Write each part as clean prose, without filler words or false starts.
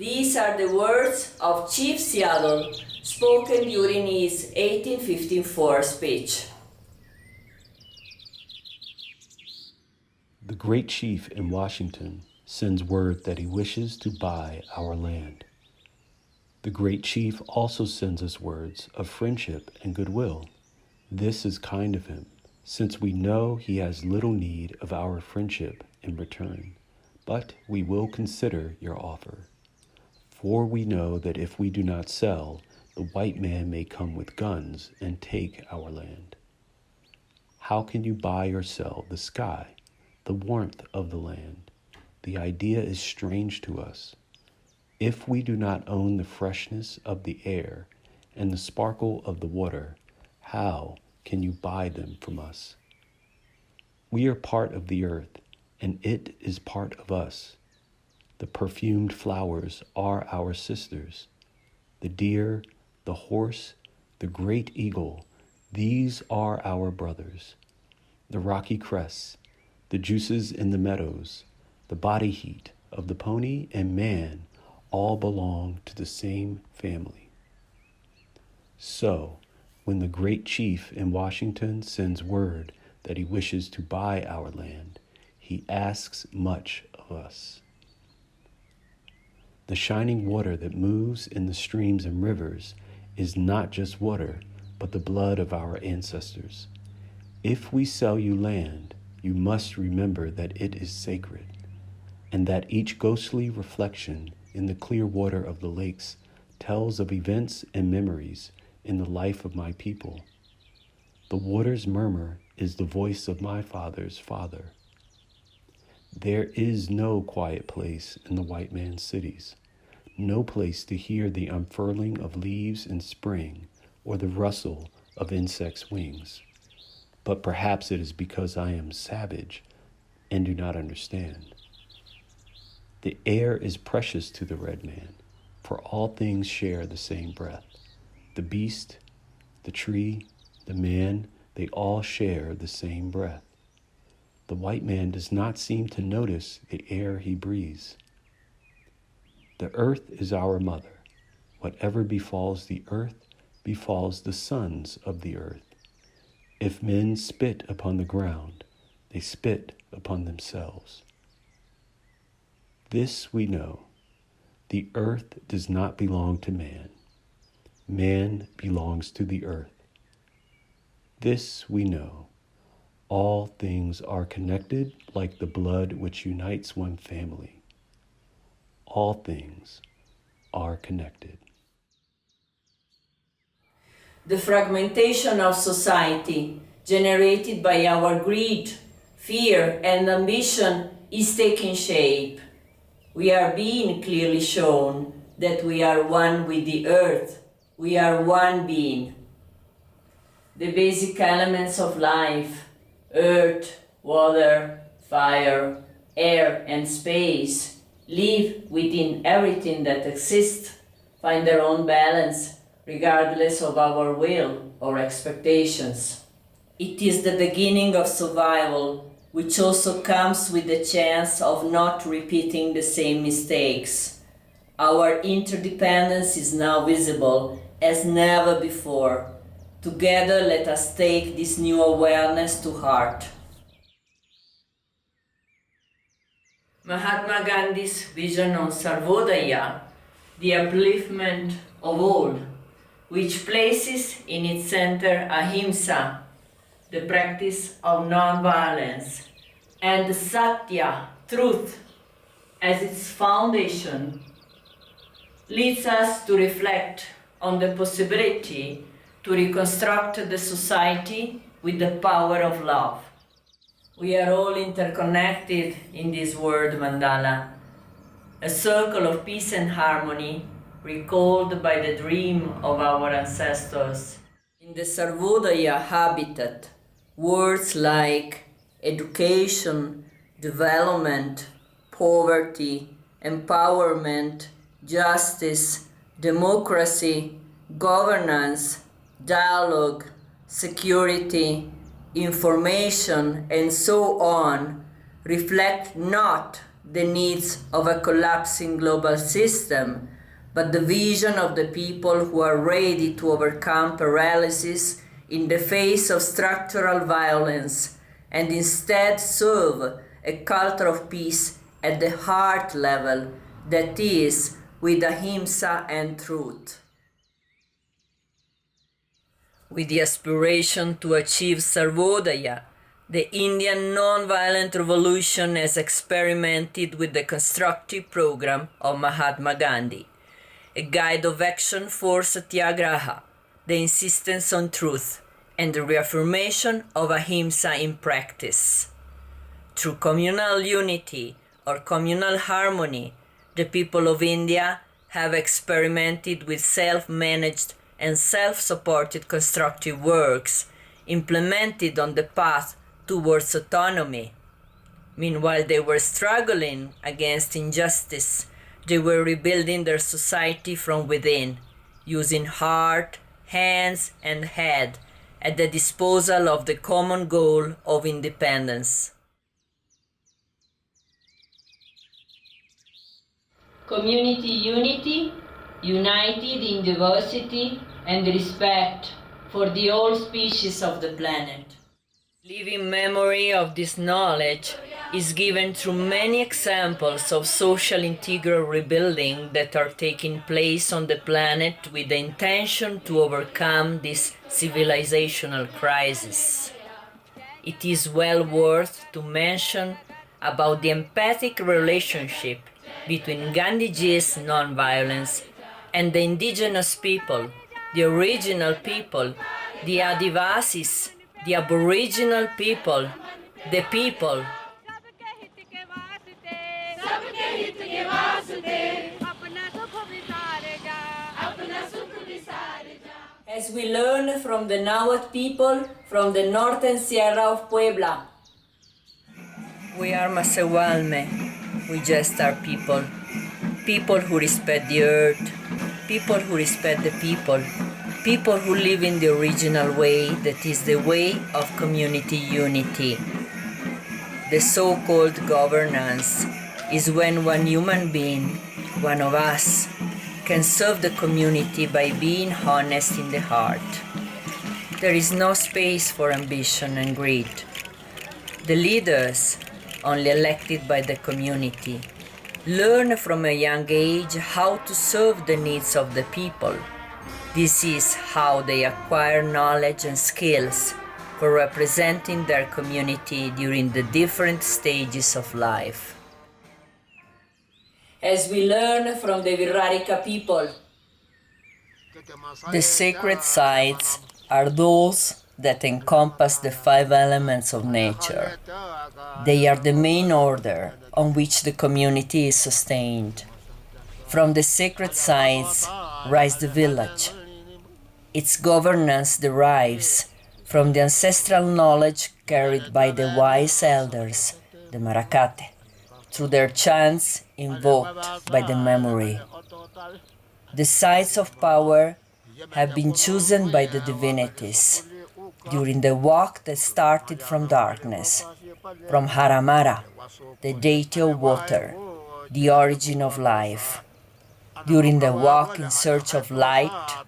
These are the words of Chief Seattle, spoken during his 1854 speech. The great chief in Washington sends word that he wishes to buy our land. The great chief also sends us words of friendship and goodwill. This is kind of him, since we know he has little need of our friendship in return, but we will consider your offer. For we know that if we do not sell, the white man may come with guns and take our land. How can you buy or sell the sky, the warmth of the land? The idea is strange to us. If we do not own the freshness of the air and the sparkle of the water, how can you buy them from us? We are part of the earth, and it is part of us. The perfumed flowers are our sisters. The deer, the horse, the great eagle, these are our brothers. The rocky crests, the juices in the meadows, the body heat of the pony and man all belong to the same family. So, when the great chief in Washington sends word that he wishes to buy our land, he asks much of us. The shining water that moves in the streams and rivers is not just water, but the blood of our ancestors. If we sell you land, you must remember that it is sacred, and that each ghostly reflection in the clear water of the lakes tells of events and memories in the life of my people. The water's murmur is the voice of my father's father. There is no quiet place in the white man's cities, no place to hear the unfurling of leaves in spring or the rustle of insects' wings. But perhaps it is because I am savage and do not understand. The air is precious to the red man, for all things share the same breath. The beast, the tree, the man, they all share the same breath. The white man does not seem to notice the air he breathes. The earth is our mother. Whatever befalls the earth befalls the sons of the earth. If men spit upon the ground, they spit upon themselves. This we know. The earth does not belong to man. Man belongs to the earth. This we know. All things are connected like the blood which unites one family. All things are connected. The fragmentation of society generated by our greed, fear, and ambition is taking shape. We are being clearly shown that we are one with the earth. We are one being. The basic elements of life, earth, water, fire, air, and space, live within everything that exists, find their own balance, regardless of our will or expectations. It is the beginning of survival, which also comes with the chance of not repeating the same mistakes. Our interdependence is now visible as never before. Together, let us take this new awareness to heart. Mahatma Gandhi's vision on Sarvodaya, the upliftment of all, which places in its center ahimsa, the practice of non-violence, and satya, truth, as its foundation, leads us to reflect on the possibility to reconstruct the society with the power of love. We are all interconnected in this world mandala, a circle of peace and harmony recalled by the dream of our ancestors. In the Sarvodaya habitat, words like education, development, poverty, empowerment, justice, democracy, governance, dialogue, security, information, and so on reflect not the needs of a collapsing global system, but the vision of the people who are ready to overcome paralysis in the face of structural violence and instead serve a culture of peace at the heart level, that is, with ahimsa and truth. With the aspiration to achieve Sarvodaya, the Indian non-violent revolution has experimented with the constructive program of Mahatma Gandhi, a guide of action for satyagraha, the insistence on truth, and the reaffirmation of ahimsa in practice. Through communal unity or communal harmony, the people of India have experimented with self-managed and self-supported constructive works implemented on the path towards autonomy. Meanwhile, they were struggling against injustice. They were rebuilding their society from within, using heart, hands, and head at the disposal of the common goal of independence. Community unity, united in diversity and respect for the all species of the planet. Living memory of this knowledge is given through many examples of social integral rebuilding that are taking place on the planet with the intention to overcome this civilizational crisis. It is well worth to mention about the empathic relationship between Gandhiji's non-violence and the indigenous people, the original people, the Adivasis, the Aboriginal people, the people. As we learn from the Nahuatl people from the northern Sierra of Puebla. We are Masewalme, we just are people. People who respect the earth, people who respect the people, people who live in the original way, that is the way of community unity. The so-called governance is when one human being, one of us, can serve the community by being honest in the heart. There is no space for ambition and greed. The leaders, only elected by the community, learn from a young age how to serve the needs of the people. This is how they acquire knowledge and skills for representing their community during the different stages of life. As we learn from the Virarika people, the sacred sites are those that encompass the 5 elements of nature. They are the main order on which the community is sustained. From the sacred sites rise the village. Its governance derives from the ancestral knowledge carried by the wise elders, the Marakate, through their chants invoked by the memory. The sites of power have been chosen by the divinities during the walk that started from darkness, from Haramara, the deity of water, the origin of life. During the walk in search of light,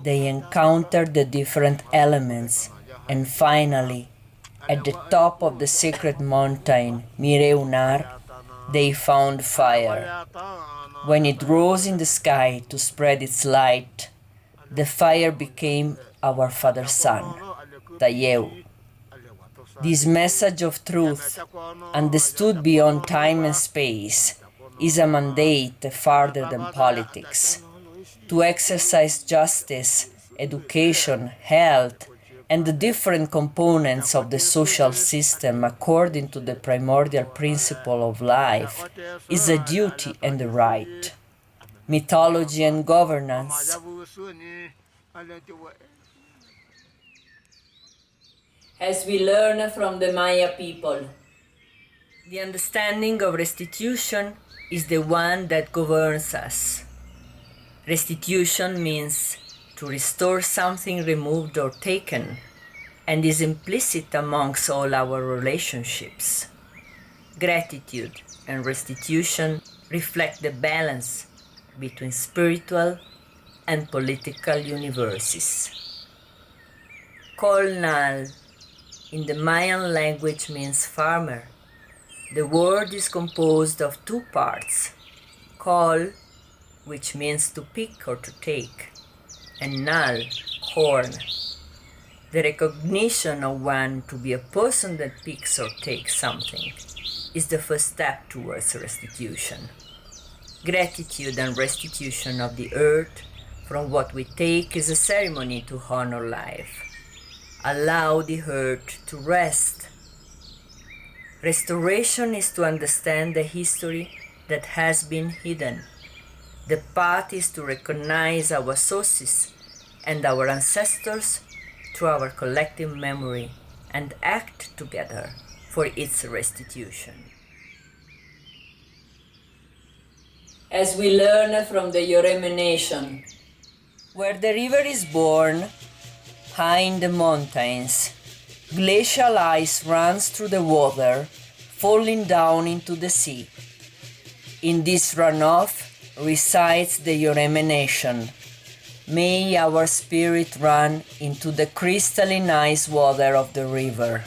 they encountered the different elements, and finally, at the top of the sacred mountain, Mireunar, they found fire. When it rose in the sky to spread its light, the fire became our Father Sun, Tayeu. This message of truth, understood beyond time and space, is a mandate farther than politics, to exercise justice, education, health, and the different components of the social system according to the primordial principle of life is a duty and a right. Mythology and governance. As we learn from the Maya people, the understanding of restitution is the one that governs us. Restitution means to restore something removed or taken, and is implicit amongst all our relationships. Gratitude, and restitution reflect the balance between spiritual and political universes. Kolnal in the Mayan language means farmer. The word is composed of two parts, kol, which means to pick or to take, and nal, corn. The recognition of one to be a person that picks or takes something is the first step towards restitution. Gratitude and restitution of the earth from what we take is a ceremony to honor life. Allow the earth to rest. Restoration is to understand the history that has been hidden. The path is to recognize our sources and our ancestors through our collective memory and act together for its restitution. As we learn from the Yoreme nation, where the river is born, high in the mountains, glacial ice runs through the water, falling down into the sea. In this runoff resides the Yoreme nation. May our spirit run into the crystalline ice water of the river.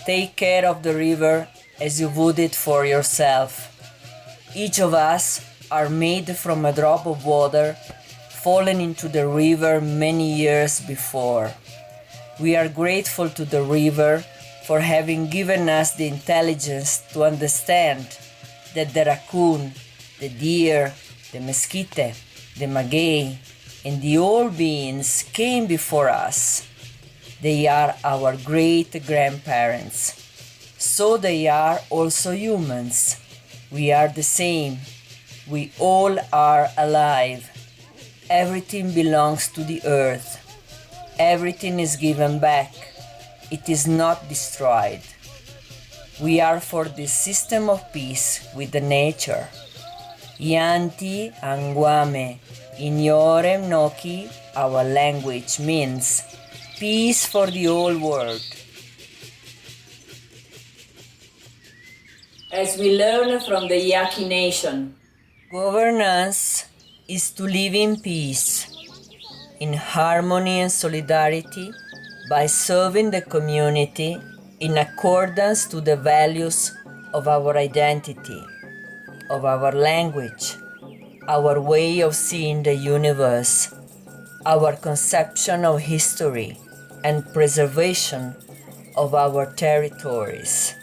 Take care of the river as you would it for yourself. Each of us are made from a drop of water fallen into the river many years before. We are grateful to the river for having given us the intelligence to understand that the raccoon, the deer, the mesquite, the maguey, and the old beings came before us. They are our great-grandparents. So they are also humans. We are the same. We all are alive. Everything belongs to the earth. Everything is given back. It is not destroyed. We are for this system of peace with the nature. Yanti Anguame Inyorem Noki, our language, means peace for the whole world. As we learn from the Yaqui nation, governance is to live in peace, in harmony and solidarity, by serving the community in accordance to the values of our identity, of our language, our way of seeing the universe, our conception of history, and preservation of our territories.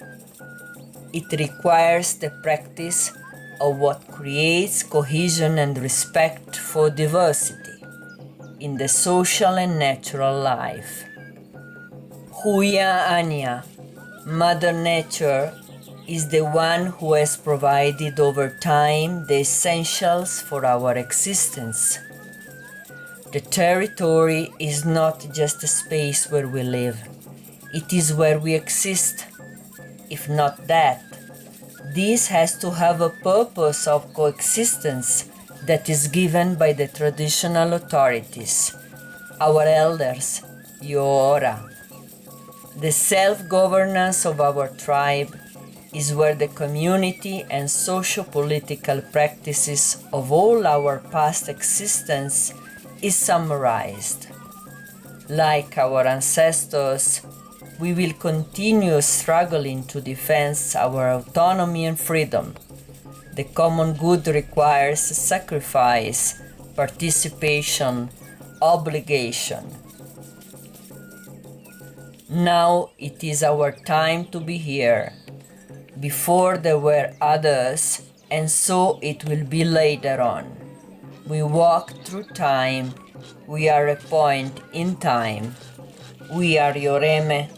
It requires the practice of what creates cohesion and respect for diversity in the social and natural life. Huya Anya, Mother Nature, is the one who has provided over time the essentials for our existence. The territory is not just a space where we live, it is where we exist. If not that, this has to have a purpose of coexistence that is given by the traditional authorities, our elders, Yoora. The self-governance of our tribe is where the community and socio-political practices of all our past existence is summarized. Like our ancestors, we will continue struggling to defend our autonomy and freedom. The common good requires sacrifice, participation, obligation. Now it is our time to be here. Before there were others, and so it will be later on. We walk through time. We are a point in time. We are Yoreme,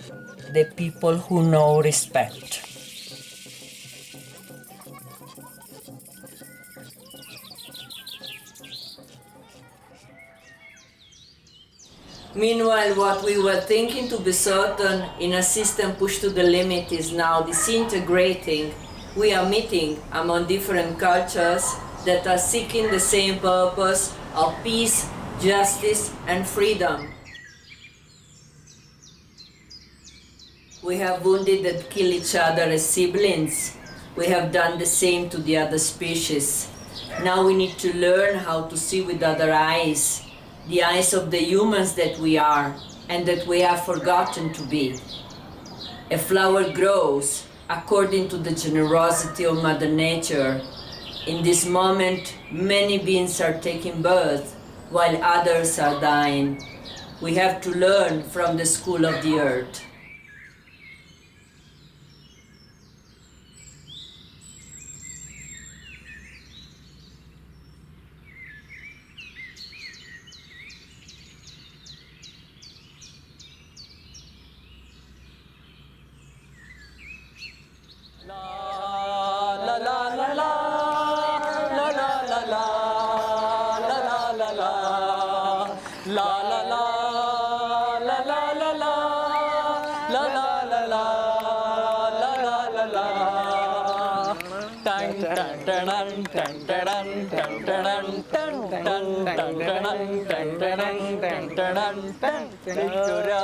the people who know respect. Meanwhile, what we were thinking to be certain in a system pushed to the limit is now disintegrating. We are meeting among different cultures that are seeking the same purpose of peace, justice, and freedom. We have wounded that kill each other as siblings. We have done the same to the other species. Now we need to learn how to see with other eyes, the eyes of the humans that we are and that we have forgotten to be. A flower grows according to the generosity of Mother Nature. In this moment, many beings are taking birth while others are dying. We have to learn from the school of the earth. Victoria,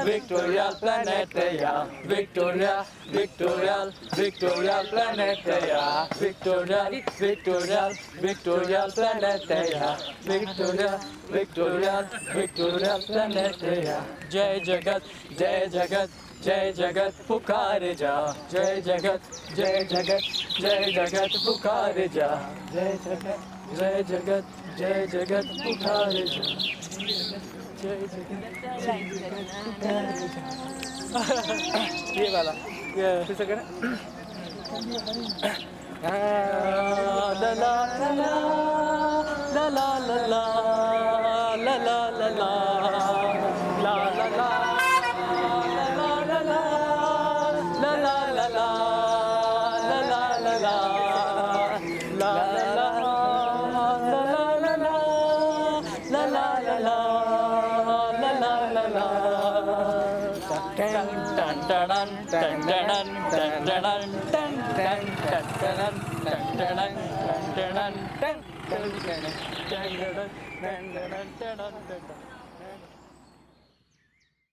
Victoria, Planetea, Victoria, Victoria, Victoria, Planetea, Victoria, Victoria, Victoria, Planetea, Victoria, Victoria, Victoria, Planetea, Jai Jagat, Jai Jagat, Jai Jagat, Pukare ja, Jai Jagat, Jai Jagat, Jai Jagat, Pukare ja, Jai Jagat, Jai Jagat, Jai Jagat, Pukare ja, Jai Jagat, ये वाला, ये फिर से करें, la la la la la la la la la la la la la. Dun